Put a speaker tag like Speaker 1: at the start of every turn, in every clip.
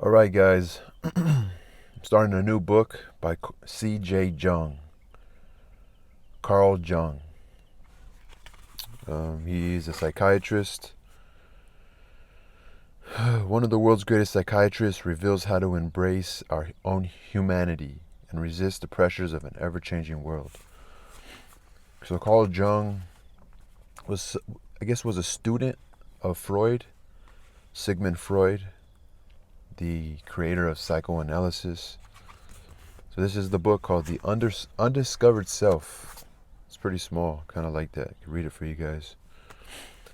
Speaker 1: All right, guys. I'm starting a new book by C.J. Jung, Carl Jung. He's a psychiatrist. One of the world's greatest psychiatrists reveals how to embrace our own humanity and resist the pressures of an ever-changing world. So Carl Jung was a student of Freud, Sigmund Freud, the creator of psychoanalysis. So this is the book called The Undiscovered Self. It's pretty small, kind of like that. I can read it for you guys.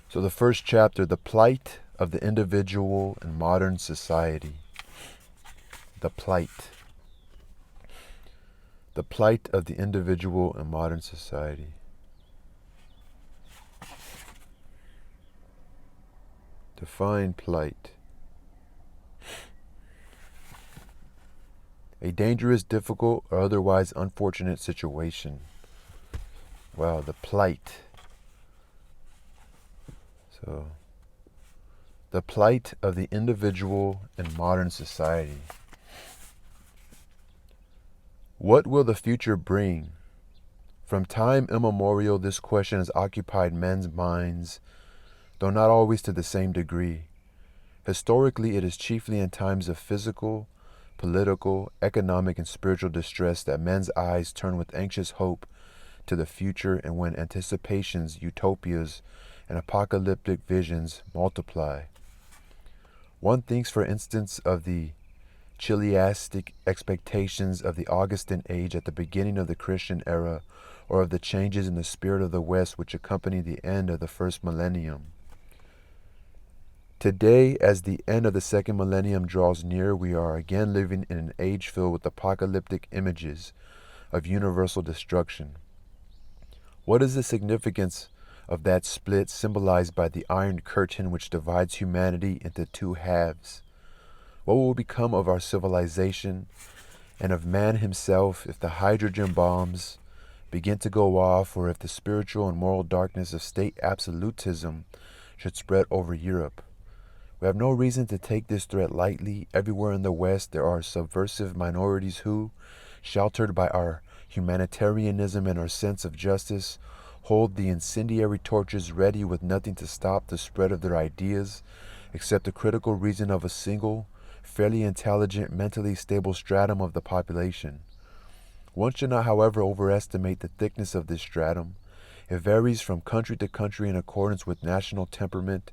Speaker 1: So the first chapter, The Plight of the Individual in Modern Society. The plight. The plight of the individual in modern society. Define plight. A dangerous, difficult, or otherwise unfortunate situation. Wow, the plight. So, the plight of the individual in modern society. What will the future bring? From time immemorial, this question has occupied men's minds, though not always to the same degree. Historically, it is chiefly in times of physical, political, economic, and spiritual distress that men's eyes turn with anxious hope to the future, and when anticipations, utopias, and apocalyptic visions multiply. One thinks, for instance, of the chiliastic expectations of the Augustan age at the beginning of the Christian era, or of the changes in the spirit of the West which accompany the end of the first millennium. Today, as the end of the second millennium draws near, we are again living in an age filled with apocalyptic images of universal destruction. What is the significance of that split symbolized by the Iron Curtain which divides humanity into two halves? What will become of our civilization and of man himself if the hydrogen bombs begin to go off, or if the spiritual and moral darkness of state absolutism should spread over Europe? We have no reason to take this threat lightly. Everywhere in the West there are subversive minorities who, sheltered by our humanitarianism and our sense of justice, hold the incendiary torches ready with nothing to stop the spread of their ideas except the critical reason of a single, fairly intelligent, mentally stable stratum of the population. One should not, however, overestimate the thickness of this stratum. It varies from country to country in accordance with national temperament.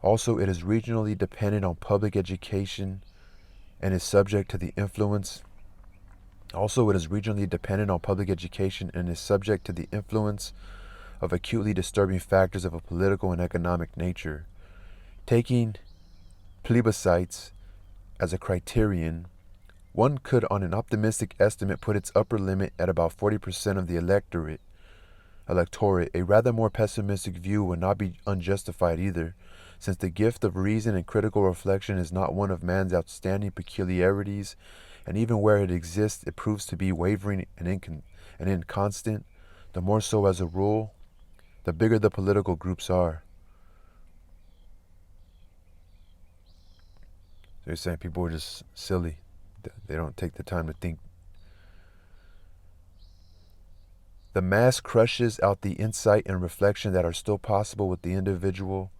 Speaker 1: Also, it is regionally dependent on public education and is subject to the influence. Of acutely disturbing factors of a political and economic nature. Taking plebiscites as a criterion, one could, on an optimistic estimate, put its upper limit at about 40% of the electorate. A rather more pessimistic view would not be unjustified either, since the gift of reason and critical reflection is not one of man's outstanding peculiarities, and even where it exists, it proves to be wavering and inconstant, the more so as a rule, the bigger the political groups are. They're saying people are just silly. They don't take the time to think. The mass crushes out the insight and reflection that are still possible with the individual.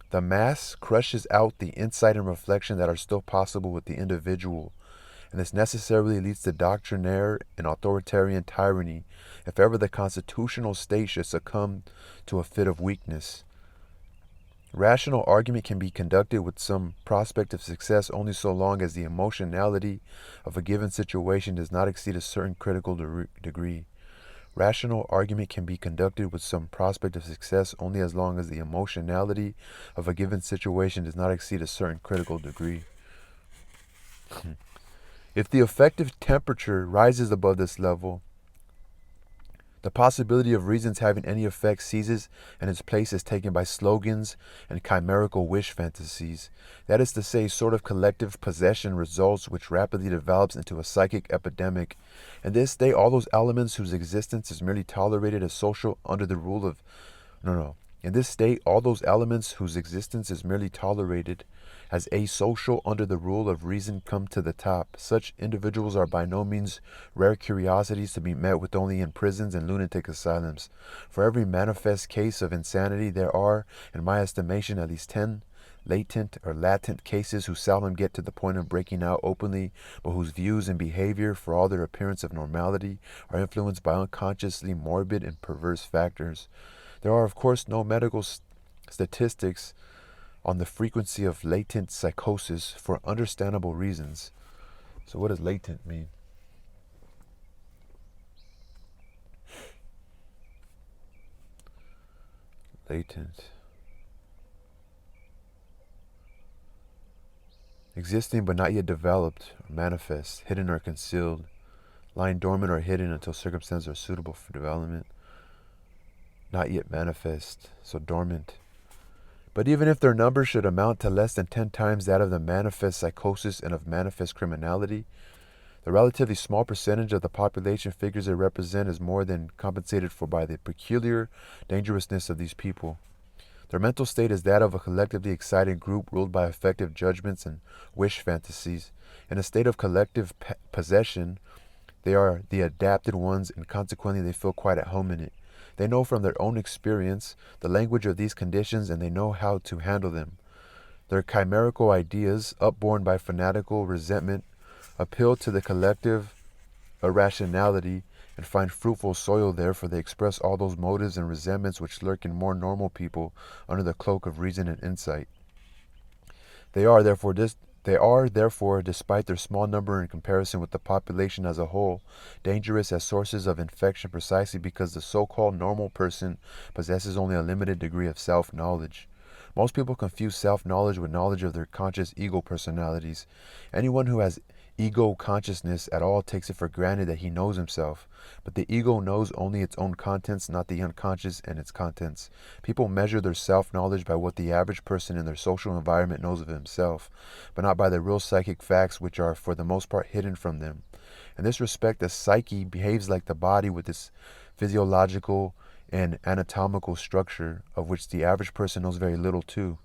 Speaker 1: The mass crushes out the insight and reflection that are still possible with the individual, and this necessarily leads to doctrinaire and authoritarian tyranny if ever the constitutional state should succumb to a fit of weakness. Rational argument can be conducted with some prospect of success only so long as the emotionality of a given situation does not exceed a certain critical degree. Rational argument can be conducted with some prospect of success only as long as the emotionality of a given situation does not exceed a certain critical degree. If the effective temperature rises above this level, the possibility of reasons having any effect ceases, and its place is taken by slogans and chimerical wish fantasies. That is to say, sort of collective possession results which rapidly develops into a psychic epidemic. In this state, all those elements whose existence is merely tolerated as social under the rule of In this state, all those elements whose existence is merely tolerated as asocial under the rule of reason come to the top. Such individuals are by no means rare curiosities to be met with only in prisons and lunatic asylums. For every manifest case of insanity, there are, in my estimation, at least 10 latent or latent cases who seldom get to the point of breaking out openly, but whose views and behavior, for all their appearance of normality, are influenced by unconsciously morbid and perverse factors. There are, of course, no medical statistics on the frequency of latent psychosis for understandable reasons. So what does latent mean? Latent. Existing but not yet developed or manifest, hidden or concealed, lying dormant or hidden until circumstances are suitable for development. Not yet manifest, so dormant. But even if their number should amount to less than 10 times that of the manifest psychosis and of manifest criminality, the relatively small percentage of the population figures they represent is more than compensated for by the peculiar dangerousness of these people. Their mental state is that of a collectively excited group ruled by affective judgments and wish fantasies. In a state of collective possession, they are the adapted ones, and consequently they feel quite at home in it. They know from their own experience the language of these conditions, and they know how to handle them. Their chimerical ideas, upborne by fanatical resentment, appeal to the collective irrationality and find fruitful soil there, for they express all those motives and resentments which lurk in more normal people under the cloak of reason and insight. They are therefore, despite their small number in comparison with the population as a whole, dangerous as sources of infection precisely because the so-called normal person possesses only a limited degree of self-knowledge. Most people confuse self-knowledge with knowledge of their conscious ego personalities. Anyone who has ego consciousness at all takes it for granted that he knows himself, but the ego knows only its own contents, not the unconscious and its contents. People measure their self-knowledge by what the average person in their social environment knows of himself, but not by the real psychic facts which are for the most part hidden from them. In this respect, the psyche behaves like the body with its physiological and anatomical structure, of which the average person knows very little too.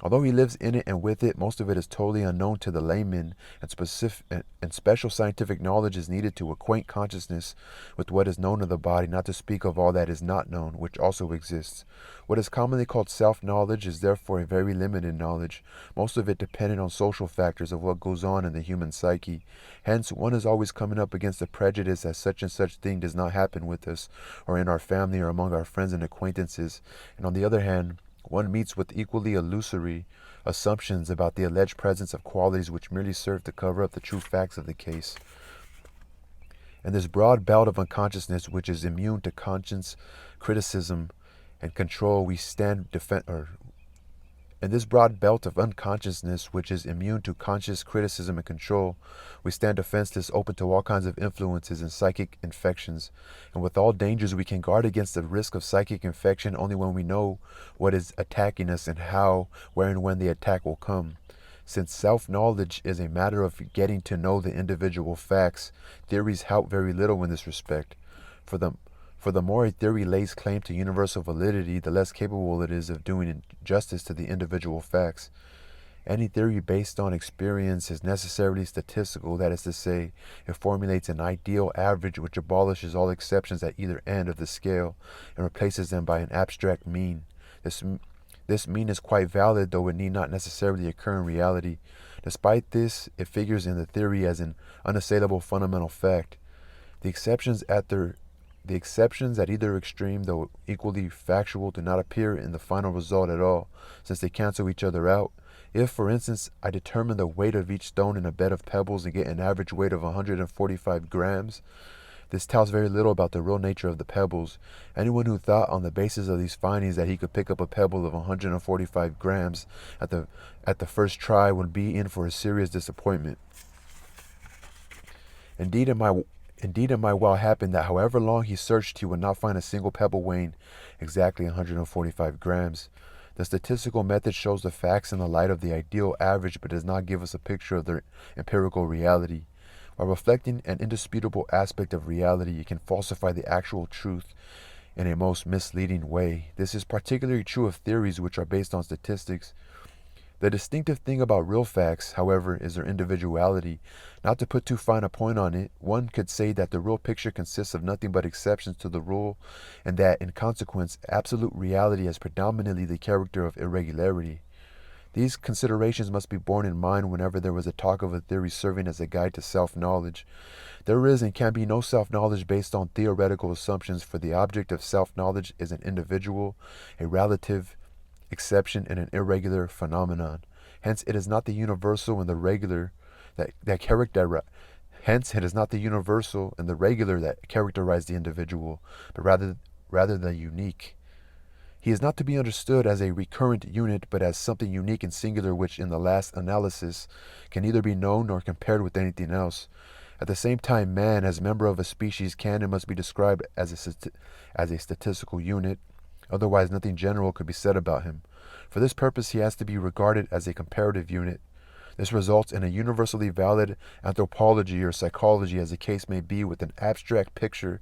Speaker 1: Although he lives in it and with it, most of it is totally unknown to the layman, and special scientific knowledge is needed to acquaint consciousness with what is known of the body, not to speak of all that is not known, which also exists. What is commonly called self-knowledge is therefore a very limited knowledge, most of it dependent on social factors of what goes on in the human psyche. Hence, one is always coming up against the prejudice that such and such thing does not happen with us, or in our family, or among our friends and acquaintances, and on the other hand, one meets with equally illusory assumptions about the alleged presence of qualities which merely serve to cover up the true facts of the case. In this broad belt of unconsciousness, which is immune to conscience, criticism, and control, in this broad belt of unconsciousness, which is immune to conscious criticism and control, we stand defenseless, open to all kinds of influences and psychic infections. And with all dangers, we can guard against the risk of psychic infection only when we know what is attacking us and how, where, and when the attack will come. Since self-knowledge is a matter of getting to know the individual facts, theories help very little in this respect. For the more a theory lays claim to universal validity, the less capable it is of doing justice to the individual facts. Any theory based on experience is necessarily statistical, that is to say, it formulates an ideal average which abolishes all exceptions at either end of the scale and replaces them by an abstract mean. This mean is quite valid, though it need not necessarily occur in reality. Despite this, it figures in the theory as an unassailable fundamental fact. The exceptions at either extreme, though equally factual, do not appear in the final result at all, since they cancel each other out. If, for instance, I determine the weight of each stone in a bed of pebbles and get an average weight of 145 grams, this tells very little about the real nature of the pebbles. Anyone who thought on the basis of these findings that he could pick up a pebble of 145 grams at the first try would be in for a serious disappointment. Indeed, it might well happen that however long he searched, he would not find a single pebble weighing exactly 145 grams. The statistical method shows the facts in the light of the ideal average, but does not give us a picture of their empirical reality. While reflecting an indisputable aspect of reality, it can falsify the actual truth in a most misleading way. This is particularly true of theories which are based on statistics. The distinctive thing about real facts, however, is their individuality. Not to put too fine a point on it, one could say that the real picture consists of nothing but exceptions to the rule, and that, in consequence, absolute reality has predominantly the character of irregularity. These considerations must be borne in mind whenever there was a talk of a theory serving as a guide to self-knowledge. There is and can be no self-knowledge based on theoretical assumptions, for the object of self-knowledge is an individual, a relative exception, and an irregular phenomenon. Hence, it is not the universal and the regular that characterize. Hence, it is not the universal and the regular that characterize the individual, but rather the unique. He is not to be understood as a recurrent unit, but as something unique and singular which, in the last analysis, can neither be known nor compared with anything else. At the same time, man, as member of a species, can and must be described as a statistical unit. Otherwise, nothing general could be said about him. For this purpose, he has to be regarded as a comparative unit. This results in a universally valid anthropology or psychology, as the case may be, with an abstract picture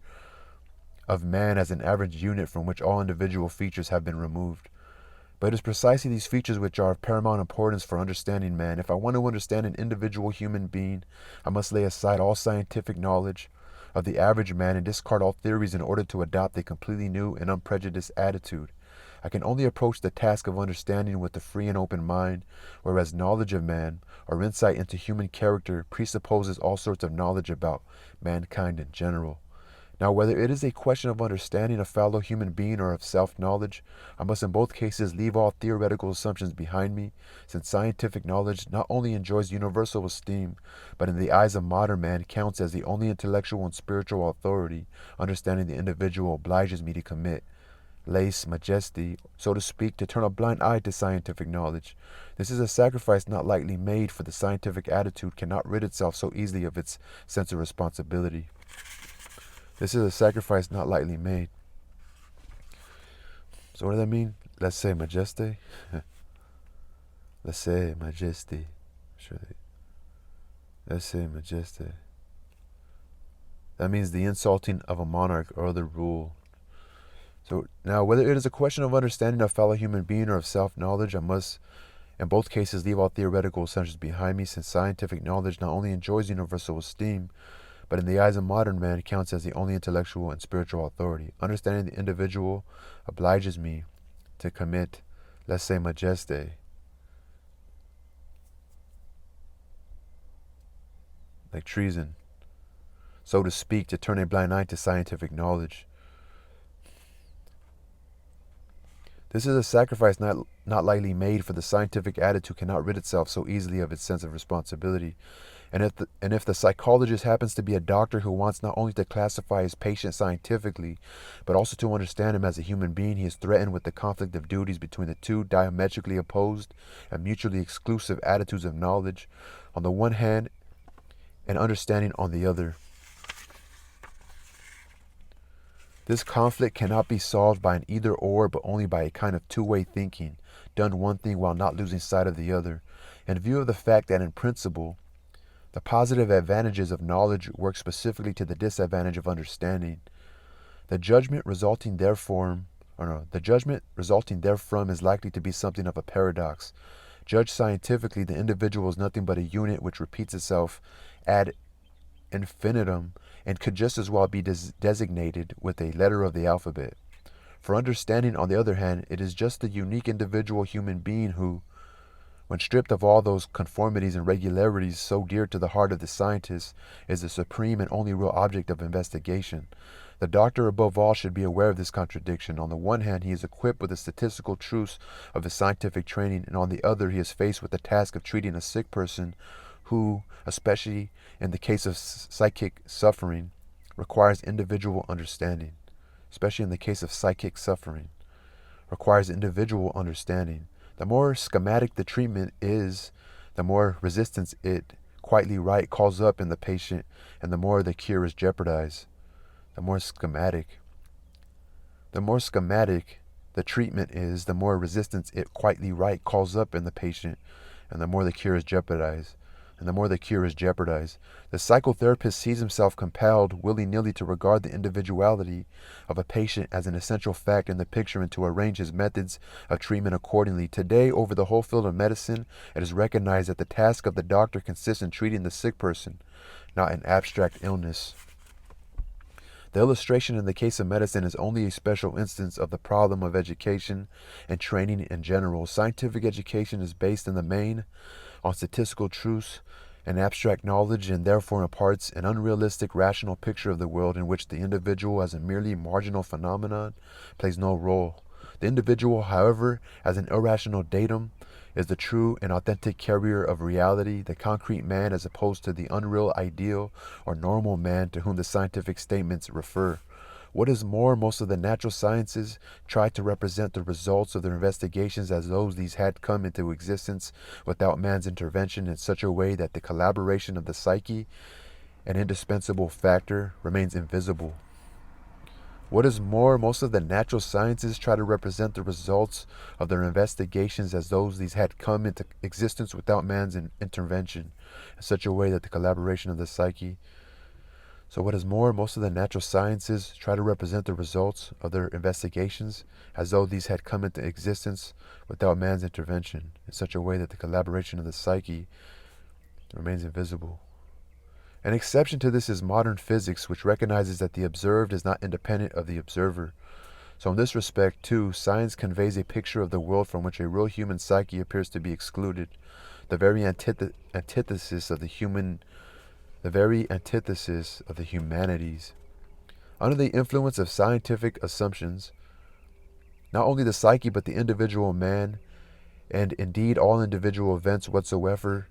Speaker 1: of man as an average unit from which all individual features have been removed. But it is precisely these features which are of paramount importance for understanding man. If I want to understand an individual human being, I must lay aside all scientific knowledge of the average man and discard all theories in order to adopt a completely new and unprejudiced attitude. I can only approach the task of understanding with a free and open mind, whereas knowledge of man, or insight into human character, presupposes all sorts of knowledge about mankind in general. Now, whether it is a question of understanding a fellow human being or of self-knowledge, I must in both cases leave all theoretical assumptions behind me, since scientific knowledge not only enjoys universal esteem, but in the eyes of modern man counts as the only intellectual and spiritual authority. Understanding the individual obliges me to commit lese majesti, so to speak, to turn a blind eye to scientific knowledge. This is a sacrifice not lightly made, for the scientific attitude cannot rid itself so easily of its sense of responsibility. This is a sacrifice not lightly made. So what does that mean? Lese majeste? Lese majesti. Lese majeste. That means the insulting of a monarch or other rule. So now, whether it is a question of understanding a fellow human being or of self-knowledge, I must, in both cases, leave all theoretical assumptions behind me, since scientific knowledge not only enjoys universal esteem, but in the eyes of modern man counts as the only intellectual and spiritual authority. Understanding the individual obliges me to commit lese majeste, like treason, so to speak, to turn a blind eye to scientific knowledge. This is a sacrifice not lightly made, for the scientific attitude cannot rid itself so easily of its sense of responsibility. And if the psychologist happens to be a doctor who wants not only to classify his patient scientifically, but also to understand him as a human being, he is threatened with the conflict of duties between the two diametrically opposed and mutually exclusive attitudes of knowledge on the one hand and understanding on the other. This conflict cannot be solved by an either-or, but only by a kind of two-way thinking, done one thing while not losing sight of the other. In view of the fact that in principle, the positive advantages of knowledge work specifically to the disadvantage of understanding, the judgment resulting therefrom is likely to be something of a paradox. Judged scientifically, the individual is nothing but a unit which repeats itself ad infinitum, and could just as well be designated with a letter of the alphabet. For understanding, on the other hand, it is just the unique individual human being who, when stripped of all those conformities and regularities so dear to the heart of the scientist, is the supreme and only real object of investigation. The doctor, above all, should be aware of this contradiction. On the one hand, he is equipped with the statistical truths of his scientific training, and on the other, he is faced with the task of treating a sick person who, especially in the case of psychic suffering, requires individual understanding. Especially in the case of psychic suffering, requires individual understanding. The more schematic the treatment is, the more resistance it, quietly right, calls up in the patient, and the more the cure is jeopardized. The more schematic the treatment is, the more resistance it, quietly right, calls up in the patient, and the more the cure is jeopardized. and the more the cure is jeopardized. The psychotherapist sees himself compelled willy-nilly to regard the individuality of a patient as an essential fact in the picture and to arrange his methods of treatment accordingly. Today, over the whole field of medicine, it is recognized that the task of the doctor consists in treating the sick person, not an abstract illness. The illustration in the case of medicine is only a special instance of the problem of education and training in general. Scientific education is based in the main on statistical truths and abstract knowledge, and therefore imparts an unrealistic rational picture of the world in which the individual as a merely marginal phenomenon plays no role. The individual, however, as an irrational datum, is the true and authentic carrier of reality, the concrete man, as opposed to the unreal ideal or normal man to whom the scientific statements refer. What is more, most of the natural sciences try to represent the results of their investigations as though these had come into existence without man's intervention in such a way that the collaboration of the psyche, an indispensable factor, remains invisible. What is more, most of the natural sciences try to represent the results of their investigations as though these had come into existence without man's intervention in such a way that the collaboration of the psyche. So what is more, most of the natural sciences try to represent the results of their investigations as though these had come into existence without man's intervention in such a way that the collaboration of the psyche remains invisible. An exception to this is modern physics, which recognizes that the observed is not independent of the observer. So in this respect, too, science conveys a picture of the world from which a real human psyche appears to be excluded, the very antithesis of the humanities. Under the influence of scientific assumptions, not only the psyche but the individual man, and indeed all individual events whatsoever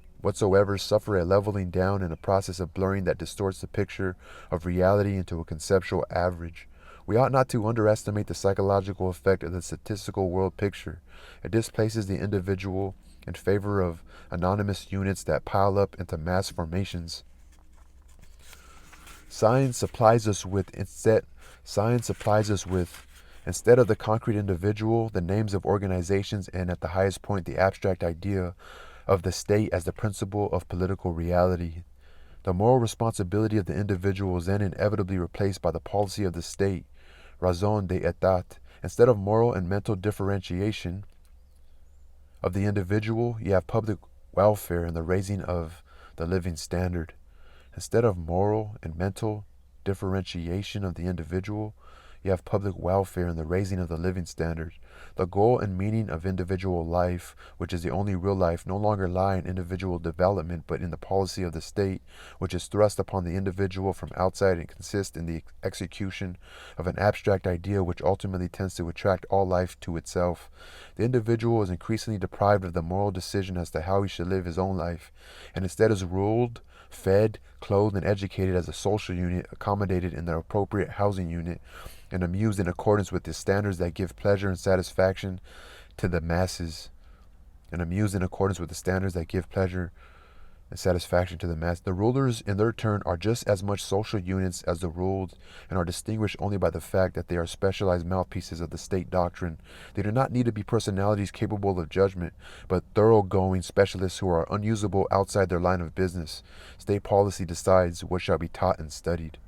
Speaker 1: suffer a leveling down in a process of blurring that distorts the picture of reality into a conceptual average. We ought not to underestimate the psychological effect of the statistical world picture. It displaces the individual in favor of anonymous units that pile up into mass formations. Science supplies us with, instead of the concrete individual, the names of organizations, and at the highest point, the abstract idea of the state as the principle of political reality. The moral responsibility of the individual is then inevitably replaced by the policy of the state, raison d'etat. Instead of moral and mental differentiation of the individual, you have public welfare and the raising of the living standard. Instead of moral and mental differentiation of the individual, you have public welfare and the raising of the living standard. The goal and meaning of individual life, which is the only real life, no longer lie in individual development, but in the policy of the state, which is thrust upon the individual from outside and consists in the execution of an abstract idea which ultimately tends to attract all life to itself. The individual is increasingly deprived of the moral decision as to how he should live his own life, and instead is ruled, fed, clothed, and educated as a social unit, accommodated in the appropriate housing unit, and amused in accordance with the standards that give pleasure and satisfaction to the masses. The rulers, in their turn, are just as much social units as the ruled, and are distinguished only by the fact that they are specialized mouthpieces of the state doctrine. They do not need to be personalities capable of judgment, but thoroughgoing specialists who are unusable outside their line of business. State policy decides what shall be taught and studied.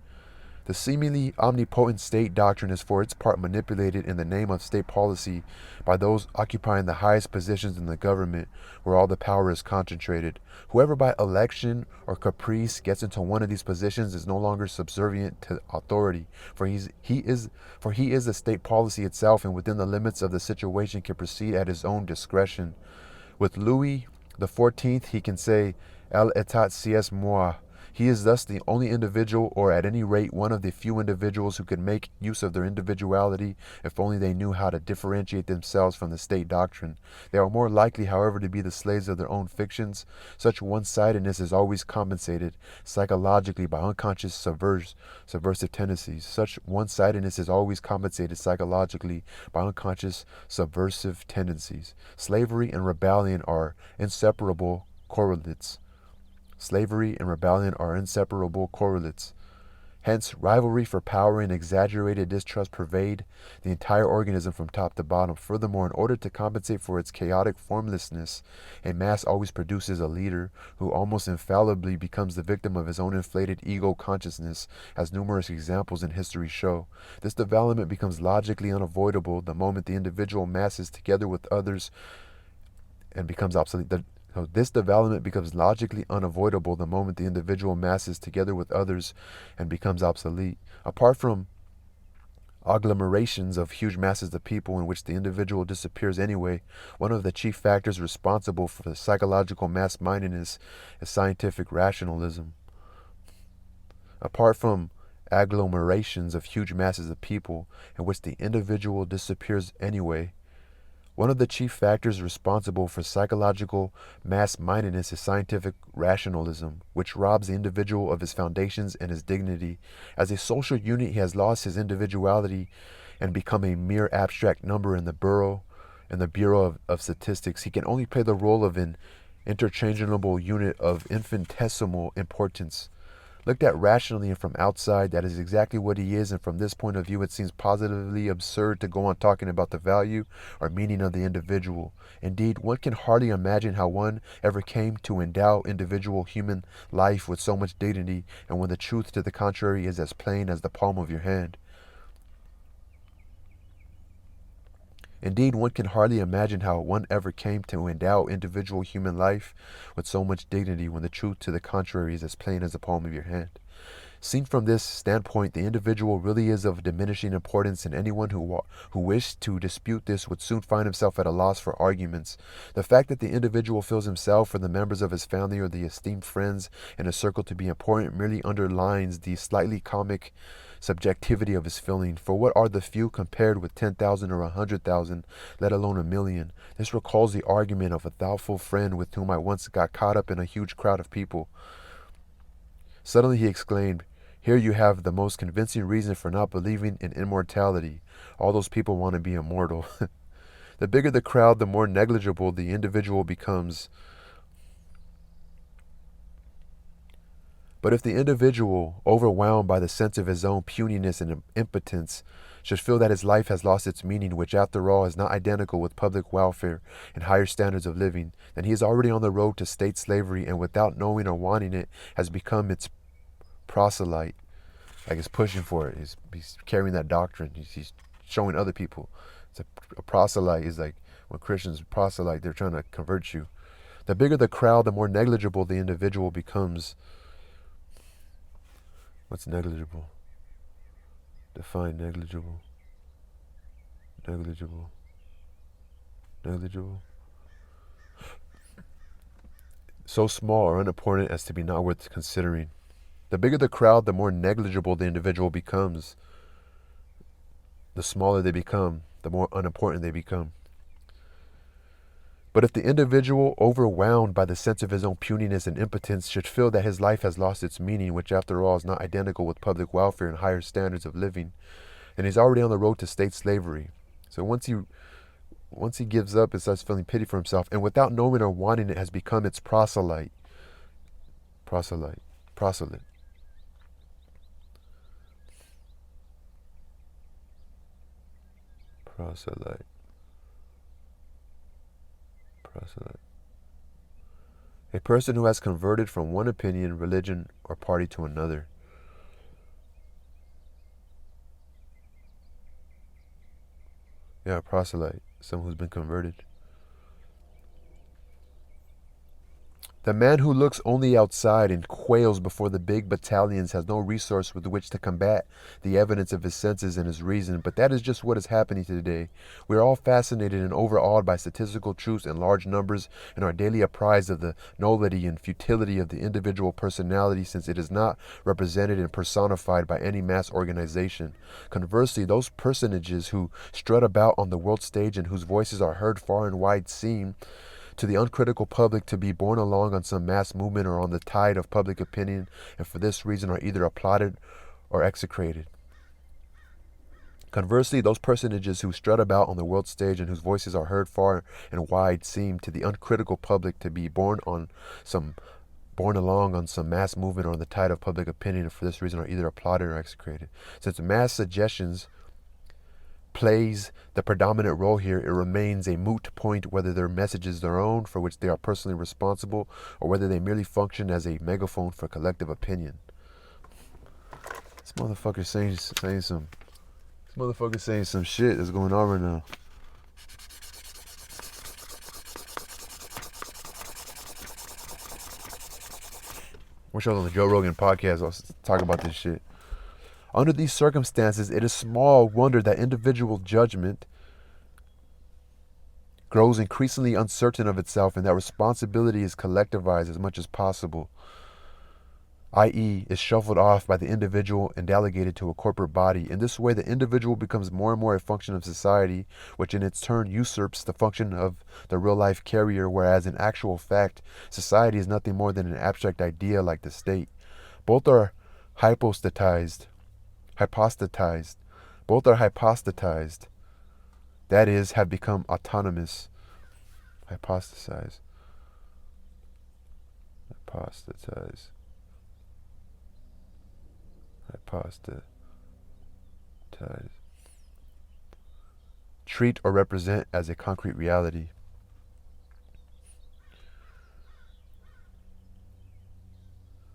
Speaker 1: The seemingly omnipotent state doctrine is for its part manipulated in the name of state policy by those occupying the highest positions in the government, where all the power is concentrated. Whoever by election or caprice gets into one of these positions is no longer subservient to authority, for he is the state policy itself, and within the limits of the situation can proceed at his own discretion. With Louis XIV, he can say, "L'état c'est moi." He is thus the only individual, or at any rate one of the few individuals, who could make use of their individuality if only they knew how to differentiate themselves from the state doctrine. They are more likely, however, to be the slaves of their own fictions. Such one-sidedness is always compensated psychologically by unconscious subversive tendencies. Slavery and rebellion are inseparable correlates. Hence, rivalry for power and exaggerated distrust pervade the entire organism from top to bottom. Furthermore, in order to compensate for its chaotic formlessness, a mass always produces a leader who almost infallibly becomes the victim of his own inflated ego consciousness, as numerous examples in history show. This development becomes logically unavoidable the moment the individual masses together with others and becomes obsolete. This development becomes logically unavoidable the moment the individual masses together with others and becomes obsolete. Apart from agglomerations of huge masses of people in which the individual disappears anyway, one of the chief factors responsible for the psychological mass-mindedness is scientific rationalism. Apart from agglomerations of huge masses of people in which the individual disappears anyway, one of the chief factors responsible for psychological mass-mindedness is scientific rationalism, which robs the individual of his foundations and his dignity. As a social unit, he has lost his individuality and become a mere abstract number in the Bureau of Statistics. He can only play the role of an interchangeable unit of infinitesimal importance. Looked at rationally and from outside, that is exactly what he is, and from this point of view it seems positively absurd to go on talking about the value or meaning of the individual. Indeed, one can hardly imagine how one ever came to endow individual human life with so much dignity, and when the truth to the contrary is as plain as the palm of your hand. Indeed, one can hardly imagine how one ever came to endow individual human life with so much dignity when the truth to the contrary is as plain as the palm of your hand. Seen from this standpoint, the individual really is of diminishing importance, and anyone who wished to dispute this would soon find himself at a loss for arguments. The fact that the individual feels himself or the members of his family or the esteemed friends in a circle to be important merely underlines the slightly comic subjectivity of his feeling. For what are the few compared with 10,000 or 100,000, let alone 1,000,000? This recalls the argument of a thoughtful friend with whom I once got caught up in a huge crowd of people. Suddenly he exclaimed, "Here you have the most convincing reason for not believing in immortality. All those people want to be immortal." The bigger the crowd, the more negligible the individual becomes. But if the individual, overwhelmed by the sense of his own puniness and impotence, should feel that his life has lost its meaning, which after all is not identical with public welfare and higher standards of living, then he is already on the road to state slavery, and without knowing or wanting it, has become its proselyte. Like, he's pushing for it. He's carrying that doctrine. He's showing other people. It's a proselyte is like when Christians proselyte, they're trying to convert you. The bigger the crowd, the more negligible the individual becomes. What's negligible? Define negligible. Negligible. Negligible. So small or unimportant as to be not worth considering. The bigger the crowd, the more negligible the individual becomes. The smaller they become, the more unimportant they become. But if the individual, overwhelmed by the sense of his own puniness and impotence, should feel that his life has lost its meaning, which after all is not identical with public welfare and higher standards of living, then he's already on the road to state slavery. So once he gives up and starts feeling pity for himself, and without knowing or wanting it, has become its proselyte. Proselyte. Proselyte. Proselyte. Proselyte. A person who has converted from one opinion, religion, or party to another. Yeah, a proselyte, someone who's been converted. The man who looks only outside and quails before the big battalions has no resource with which to combat the evidence of his senses and his reason, but that is just what is happening today. We are all fascinated and overawed by statistical truths and large numbers, and are daily apprised of the nullity and futility of the individual personality, since it is not represented and personified by any mass organization. Conversely, those personages who strut about on the world stage and whose voices are heard far and wide seem to the uncritical public to be borne along on some mass movement or on the tide of public opinion, and for this reason are either applauded or execrated. Conversely, those personages who strut about on the world stage and whose voices are heard far and wide seem to the uncritical public to be borne on some borne along on some mass movement or on the tide of public opinion, and for this reason are either applauded or execrated. Since mass suggestions plays the predominant role here, it remains a moot point whether their message is their own, for which they are personally responsible, or whether they merely function as a megaphone for collective opinion. This motherfucker saying some shit that's going on right now. Wish I was on the Joe Rogan podcast. I was talking about this shit. Under these circumstances, it is small wonder that individual judgment grows increasingly uncertain of itself and that responsibility is collectivized as much as possible, i.e., is shuffled off by the individual and delegated to a corporate body. In this way, the individual becomes more and more a function of society, which in its turn usurps the function of the real-life carrier, whereas in actual fact, society is nothing more than an abstract idea like the state. Both are hypostatized. Both are hypostatized. That is, have become autonomous. Hypostatize. Treat or represent as a concrete reality.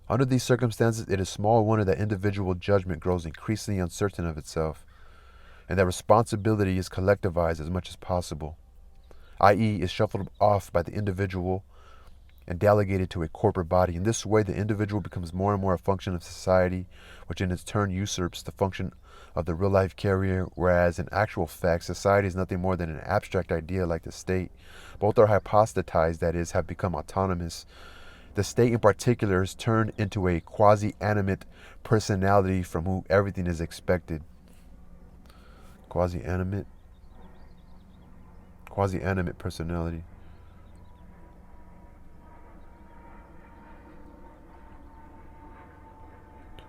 Speaker 1: Under these circumstances, it is small wonder that individual judgment grows increasingly uncertain of itself, and that responsibility is collectivized as much as possible, i.e., is shuffled off by the individual and delegated to a corporate body. In this way, the individual becomes more and more a function of society, which in its turn usurps the function of the real-life carrier, whereas in actual fact, society is nothing more than an abstract idea like the state. Both are hypostatized, that is, have become autonomous. The state in particular is turned into a quasi-animate personality from whom everything is expected. Quasi-animate personality.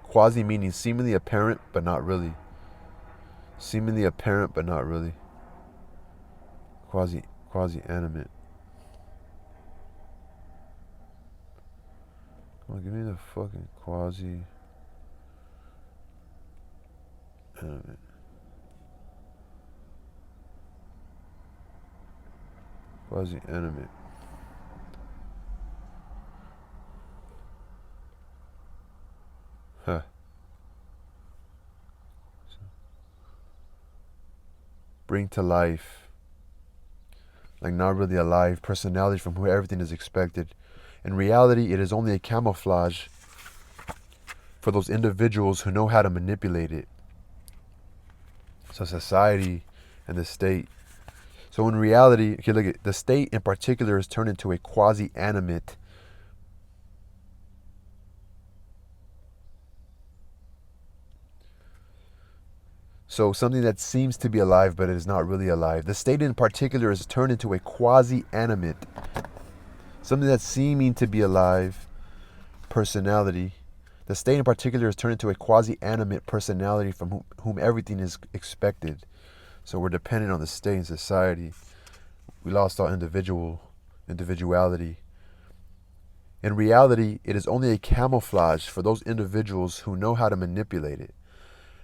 Speaker 1: Quasi meaning seemingly apparent, but not really. Seemingly apparent, but not really. Quasi-animate. Come on, give me the fucking quasi-animate. Quasi-animate. Huh. Bring to life. Like not really alive. Personality from whom everything is expected. In reality, it is only a camouflage for those individuals who know how to manipulate it. So society and the state. So in reality, okay, look at the state in particular is turned into a quasi-animate. So something that seems to be alive, but it is not really alive. The state in particular is turned into a quasi-animate. Something that's seeming to be alive, personality. The state in particular is turned into a quasi-animate personality from whom everything is expected. So we're dependent on the state and society. We lost our individuality. In reality, it is only a camouflage for those individuals who know how to manipulate it.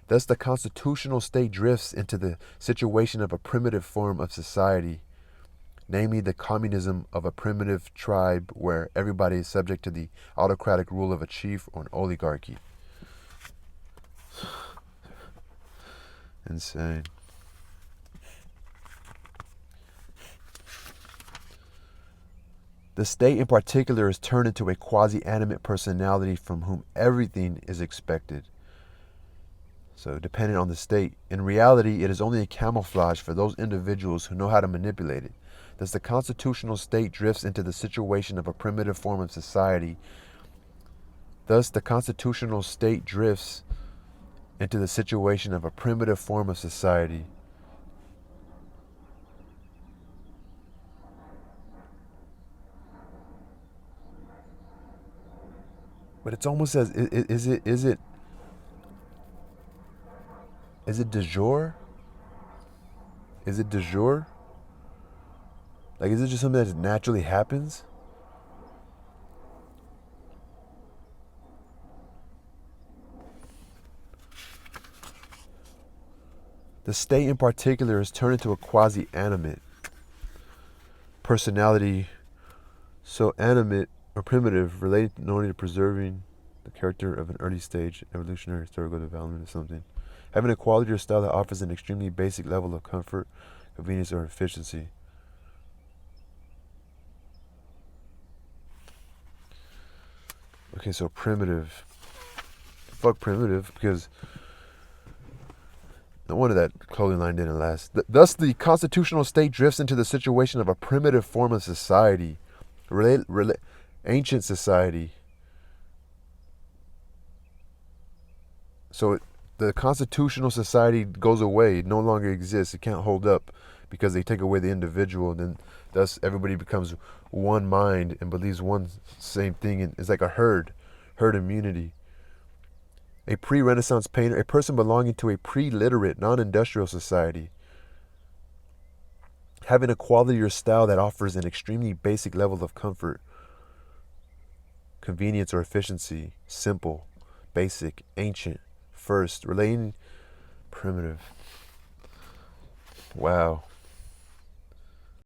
Speaker 1: Thus, the constitutional state drifts into the situation of a primitive form of society, namely the communism of a primitive tribe where everybody is subject to the autocratic rule of a chief or an oligarchy. Insane. The state in particular is turned into a quasi-animate personality from whom everything is expected. So dependent on the state. In reality, it is only a camouflage for those individuals who know how to manipulate it. Thus, the constitutional state drifts into the situation of a primitive form of society. But it's almost as, is it de jure? Is it de jure? Like, is it just something that naturally happens? The state in particular is turned into a quasi-animate personality, so animate or primitive, related only to preserving the character of an early stage evolutionary historical development or something. Having a quality or style that offers an extremely basic level of comfort, convenience, or efficiency. Okay, so primitive. Fuck primitive, because no wonder that clothing line didn't last. Thus, the constitutional state drifts into the situation of a primitive form of society, ancient society. So the constitutional society goes away, it no longer exists, it can't hold up because they take away the individual, and then thus everybody becomes one mind and believes one same thing, and it's like a herd immunity. A pre-Renaissance painter, a person belonging to a pre-literate, non-industrial society, having a quality or style that offers an extremely basic level of comfort, convenience, or efficiency. Simple, basic, ancient, first, relating, primitive. Wow.